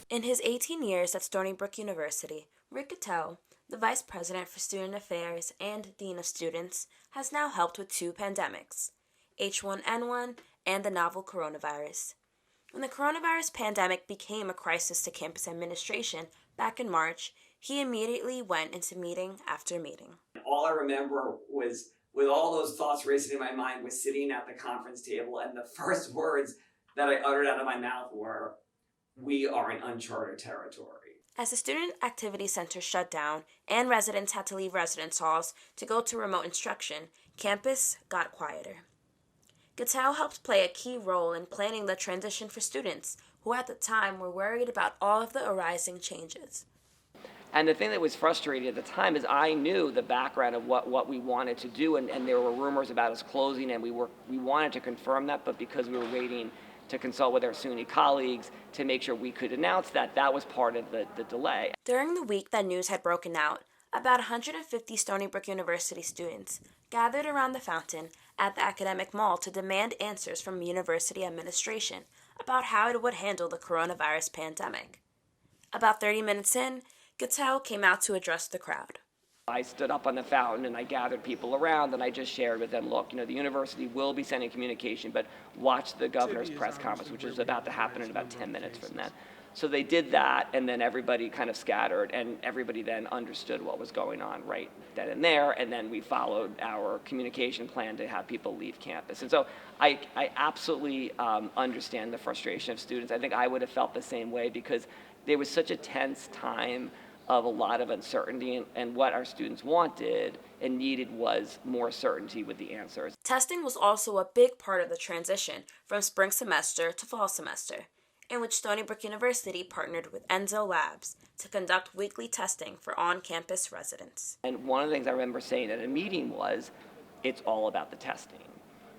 In his 18 years at Stony Brook University, Rick Gatteau, the Vice President for Student Affairs and Dean of Students, has now helped with two pandemics, H1N1 and the novel coronavirus. When the coronavirus pandemic became a crisis to campus administration back in March, he immediately went into meeting after meeting. All I remember was, with all those thoughts racing in my mind, was sitting at the conference table, and the first words that I uttered out of my mouth were, "We are in uncharted territory." As the Student Activity Center shut down and residents had to leave residence halls to go to remote instruction, campus got quieter. Gatteau helped play a key role in planning the transition for students who at the time were worried about all of the arising changes. And the thing that was frustrating at the time is I knew the background of what we wanted to do, and there were rumors about us closing, and we wanted to confirm that, but because we were waiting to consult with our SUNY colleagues to make sure we could announce that, that was part of the delay. During the week that news had broken out, about 150 Stony Brook University students gathered around the fountain at the Academic Mall to demand answers from university administration about how it would handle the coronavirus pandemic. About 30 minutes in, Gatteau came out to address the crowd. I stood up on the fountain and I gathered people around and I just shared with them, look, the university will be sending communication, but watch the governor's press conference, which is about to happen in about 10 minutes from then. So they did that, and then everybody kind of scattered, and everybody then understood what was going on right then and there, and then we followed our communication plan to have people leave campus. And so I absolutely understand the frustration of students. I think I would have felt the same way because there was such a tense time of a lot of uncertainty, and what our students wanted and needed was more certainty with the answers. Testing was also a big part of the transition from spring semester to fall semester, in which Stony Brook University partnered with Enzo Labs to conduct weekly testing for on-campus residents. And one of the things I remember saying at a meeting was, it's all about the testing.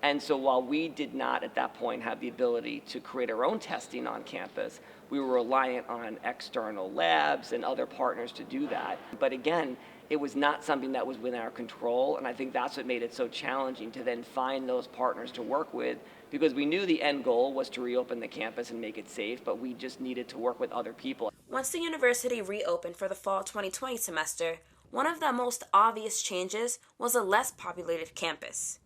And so while we did not at that point have the ability to create our own testing on campus, we were reliant on external labs and other partners to do that. But again, it was not something that was within our control, and I think that's what made it so challenging to then find those partners to work with, because we knew the end goal was to reopen the campus and make it safe, but we just needed to work with other people. Once the university reopened for the fall 2020 semester, one of the most obvious changes was a less populated campus.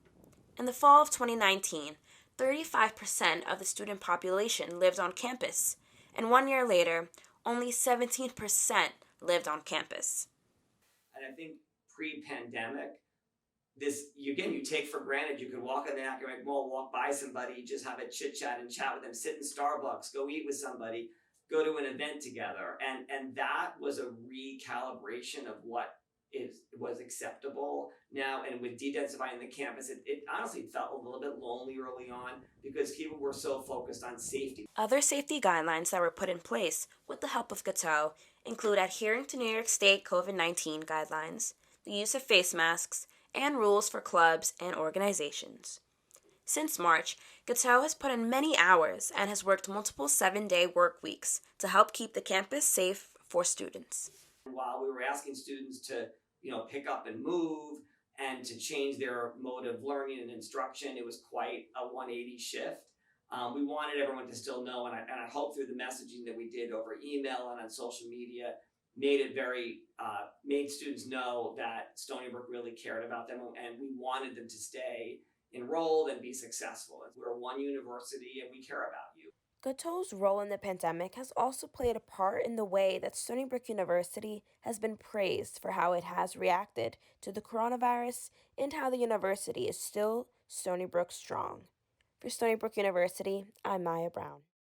In the fall of 2019, 35% of the student population lived on campus, and 1 year later, only 17% lived on campus. And I think pre-pandemic, you take for granted you could walk in the academic mall, walk by somebody, just have a chit chat and chat with them, sit in Starbucks, go eat with somebody, go to an event together. And that was a recalibration of what was acceptable now. And with de-densifying the campus, it honestly felt a little bit lonely early on because people were so focused on safety. Other safety guidelines that were put in place with the help of Gatteau include adhering to New York State COVID-19 guidelines, the use of face masks, and rules for clubs and organizations. Since March, Gatteau has put in many hours and has worked multiple 7-day work weeks to help keep the campus safe for students. While we were asking students to pick up and move and to change their mode of learning and instruction, it was quite a 180 shift. We wanted everyone to still know, and I hope through the messaging that we did over email and on social media made students know that Stony Brook really cared about them, and we wanted them to stay enrolled and be successful. We're one university and we care about you. Gatteau's role in the pandemic has also played a part in the way that Stony Brook University has been praised for how it has reacted to the coronavirus and how the university is still Stony Brook strong. For Stony Brook University, I'm Maya Brown.